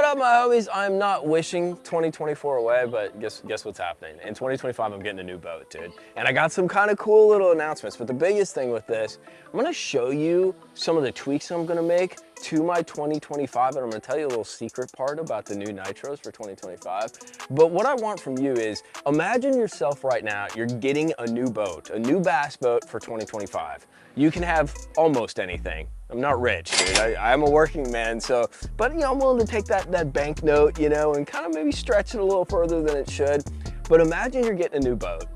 What up, my homies? I'm not wishing 2024 away, but guess what's happening? In 2025, I'm getting a new boat, dude. And I got some kind of cool little announcements, but the biggest thing with this, I'm gonna show you some of the tweaks I'm gonna make to my 2025, and I'm gonna tell you a little secret part about the new Nitros for 2025. But what I want from you is, imagine yourself right now, you're getting a new boat, a new bass boat for 2025. You can have almost anything. I'm not rich, dude. I'm a working man, so, but you know, I'm willing to take that banknote, you know, and kind of maybe stretch it a little further than it should. But imagine you're getting a new boat,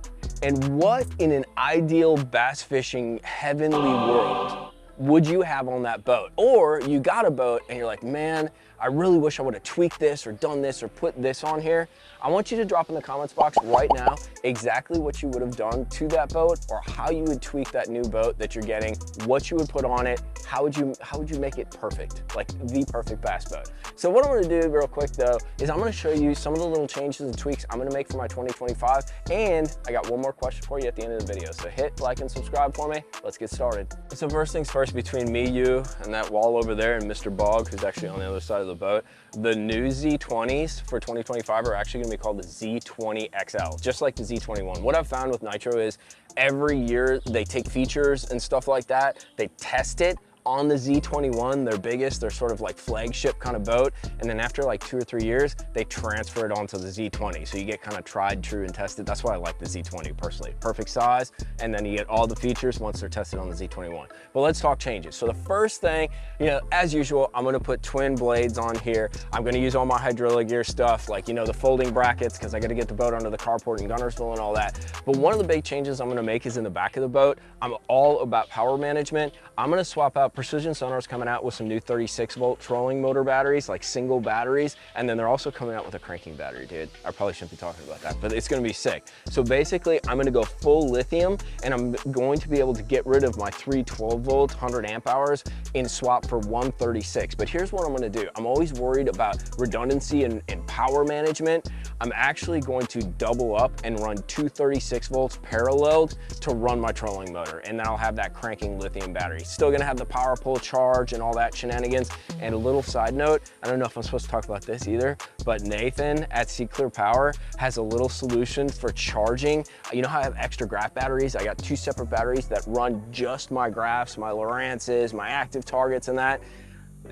and what in an ideal bass fishing heavenly world would you have on that boat? Or you got a boat and you're like, man, I really wish I would have tweaked this or done this or put this on here. I want you to drop in the comments box right now exactly what you would have done to that boat, or how you would tweak that new boat that you're getting, what you would put on it, how would you make it perfect, like the perfect bass boat. So what I'm gonna do real quick though, is I'm gonna show you some of the little changes and tweaks I'm gonna make for my 2025, and I got one more question for you at the end of the video. So hit like and subscribe for me, let's get started. So first things first, between me, you, and that wall over there, and Mr. Bog, who's actually on the other side of the boat, the new Z20s for 2025 are actually gonna be called the Z20 XL, just like the Z21. What I've found with Nitro is every year they take features and stuff like that, they test it on the Z21, their biggest, their sort of like flagship kind of boat, and then after like 2 or 3 years, they transfer it onto the Z20. So you get kind of tried, true, and tested. That's why I like the Z20 personally. Perfect size, and then you get all the features once they're tested on the Z21. But let's talk changes. So the first thing, you know, as usual, I'm gonna put twin blades on here. I'm gonna use all my hydraulic gear stuff, like, you know, the folding brackets, because I gotta get the boat under the carport in Gunnersville and all that. But one of the big changes I'm gonna make is in the back of the boat. I'm all about power management. I'm gonna swap out Precision Sonar's coming out with some new 36-volt trolling motor batteries, like single batteries, and then they're also coming out with a cranking battery, dude. I probably shouldn't be talking about that, but it's gonna be sick. So basically, I'm gonna go full lithium, and I'm going to be able to get rid of my 3 12-volt, 100 amp hours in swap for 136. But here's what I'm gonna do. I'm always worried about redundancy and power management. I'm actually going to double up and run 2 36 volts paralleled to run my trolling motor, and then I'll have that cranking lithium battery. Still gonna have the power pull charge and all that shenanigans. And a little side note, I don't know if I'm supposed to talk about this either, but Nathan at Sea Clear Power has a little solution for charging. You know how I have extra graph batteries? I got 2 separate batteries that run just my graphs, my Lowrances, my active targets, and that.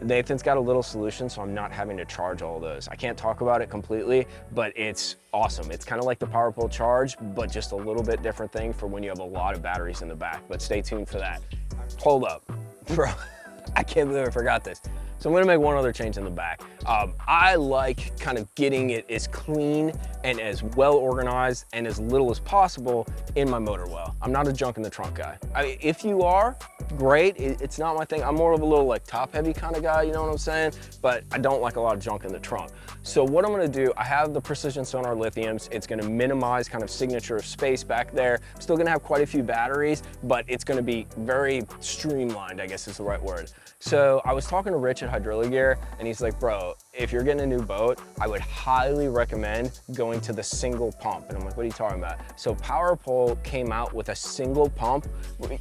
Nathan's got a little solution, so I'm not having to charge all those. I can't talk about it completely, but it's awesome. It's kind of like the power pull charge, but just a little bit different thing for when you have a lot of batteries in the back. But stay tuned for that. Hold up, bro. I can't believe I forgot this. So I'm gonna make one other change in the back. I like kind of getting it as clean and as well organized and as little as possible in my motor well. I'm not a junk in the trunk guy. If you are, great. It's not my thing. I'm more of a little like top heavy kind of guy, you know what I'm saying? But I don't like a lot of junk in the trunk. So what I'm gonna do, I have the Precision Sonar Lithiums. It's gonna minimize kind of signature space back there. I'm still gonna have quite a few batteries, but it's gonna be very streamlined, I guess is the right word. So I was talking to Rich at Hydraulic Gear, and he's like, bro, if you're getting a new boat, I would highly recommend going to the single pump. And I'm like, what are you talking about? So Power Pole came out with a single pump.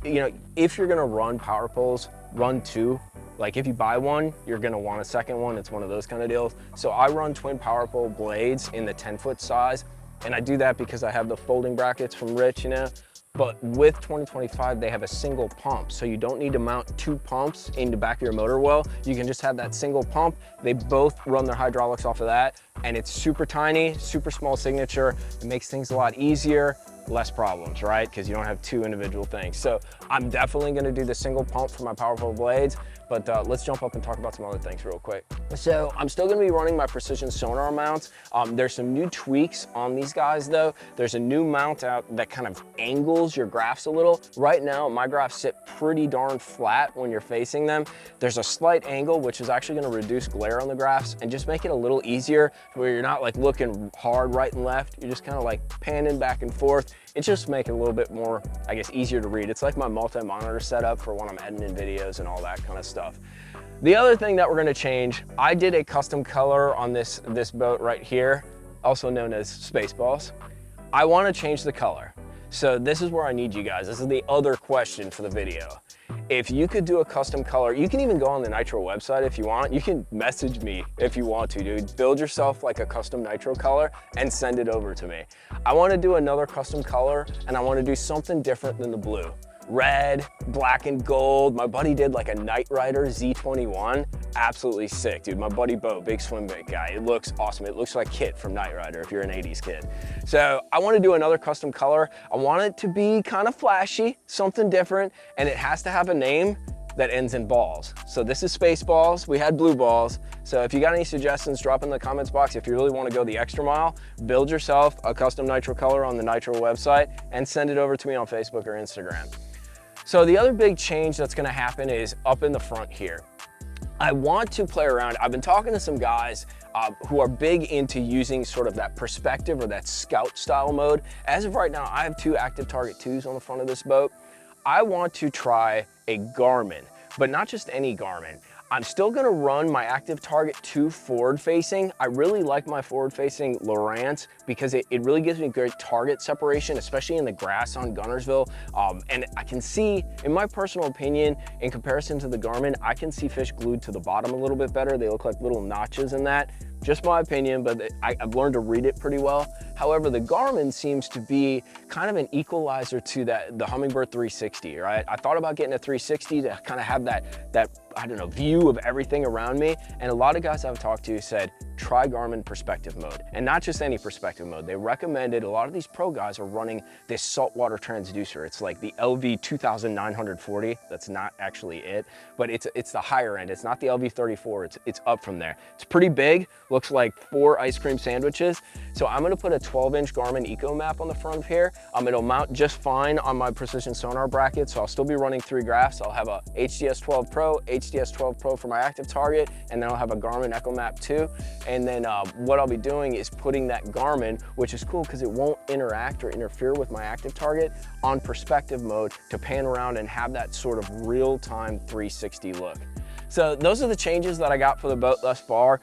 You know, if you're gonna run power poles, run 2. Like if you buy one, you're gonna want a second one. It's one of those kind of deals. So I run twin power pole blades in the 10-foot size. And I do that because I have the folding brackets from Rich, you know? But with 2025, they have a single pump. So you don't need to mount 2 pumps in the back of your motor well. You can just have that single pump. They both run their hydraulics off of that. And it's super tiny, super small signature. It makes things a lot easier, less problems, right? Because you don't have 2 individual things. So I'm definitely gonna do the single pump for my power pole blades, but let's jump up and talk about some other things real quick. So I'm still gonna be running my Precision Sonar mounts. There's some new tweaks on these guys though. There's a new mount out that kind of angles your graphs a little. Right now, my graphs sit pretty darn flat when you're facing them. There's a slight angle, which is actually gonna reduce glare on the graphs and just make it a little easier where you're not like looking hard right and left. You're just kind of like panning back and forth. It just makes it a little bit more, I guess, easier to read. It's like my multi-monitor setup for when I'm editing videos and all that kind of stuff. The other thing that we're gonna change, I did a custom color on this boat right here, also known as Spaceballs. I wanna change the color. So this is where I need you guys. This is the other question for the video. if you could do a custom color, you can even go on the Nitro website if you want. You can message me if you want to, dude. Build yourself like a custom Nitro color and send it over to me. I want to do another custom color, and I want to do something different than the blue. Red, black and gold. My buddy did like a Knight Rider Z21. Absolutely sick, dude. My buddy Bo, big swim bait guy. It looks awesome. It looks like Kit from Knight Rider if you're an 80s kid. So I want to do another custom color. I want it to be kind of flashy, something different, and it has to have a name that ends in balls. So this is space balls. We had blue balls. So if you got any suggestions, drop in the comments box. If you really want to go the extra mile, build yourself a custom Nitro color on the Nitro website and send it over to me on Facebook or Instagram. So the other big change that's gonna happen is up in the front here. I want to play around. I've been talking to some guys who are big into using sort of that perspective or that scout style mode. As of right now, I have 2 active target 2s on the front of this boat. I want to try a Garmin, but not just any Garmin. I'm still gonna run my active target 2 forward facing. I really like my forward facing Lowrance because it really gives me great target separation, especially in the grass on Gunnersville. And I can see, in my personal opinion, in comparison to the Garmin, I can see fish glued to the bottom a little bit better. They look like little notches in that. Just my opinion, but I've learned to read it pretty well. However, the Garmin seems to be kind of an equalizer to the Humminbird 360, right? I thought about getting a 360 to kind of have that I don't know, view of everything around me. And a lot of guys I've talked to said, try Garmin Perspective mode. And not just any Perspective mode. They recommended, a lot of these pro guys are running this saltwater transducer. It's like the LV 2940. That's not actually it, but it's the higher end. It's not the LV 34, it's up from there. It's pretty big, looks like 4 ice cream sandwiches. So I'm gonna put a 12-inch Garmin Eco Map on the front of here. It'll mount just fine on my precision sonar bracket, so I'll still be running 3 graphs. I'll have a HDS 12 Pro, HDS 12 Pro for my active target, and then I'll have a Garmin Eco Map 2. And then what I'll be doing is putting that Garmin, which is cool because it won't interact or interfere with my active target, on perspective mode to pan around and have that sort of real-time 360 look. So those are the changes that I got for the boat thus far.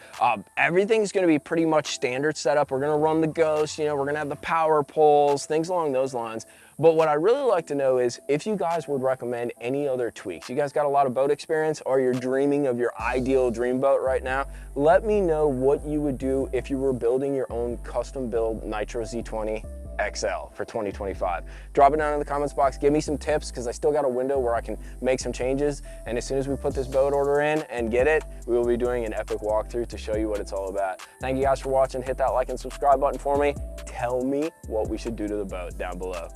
Everything's gonna be pretty much standard setup. We're gonna run the Ghost, you know, we're gonna have the power poles, things along those lines. But what I really like to know is if you guys would recommend any other tweaks. You guys got a lot of boat experience, or you're dreaming of your ideal dream boat right now. Let me know what you would do if you were building your own custom build Nitro Z20 XL for 2025. Drop it down in the comments box. Give me some tips because I still got a window where I can make some changes. And as soon as we put this boat order in and get it, we will be doing an epic walkthrough to show you what it's all about. Thank you guys for watching. Hit that like and subscribe button for me. Tell me what we should do to the boat down below.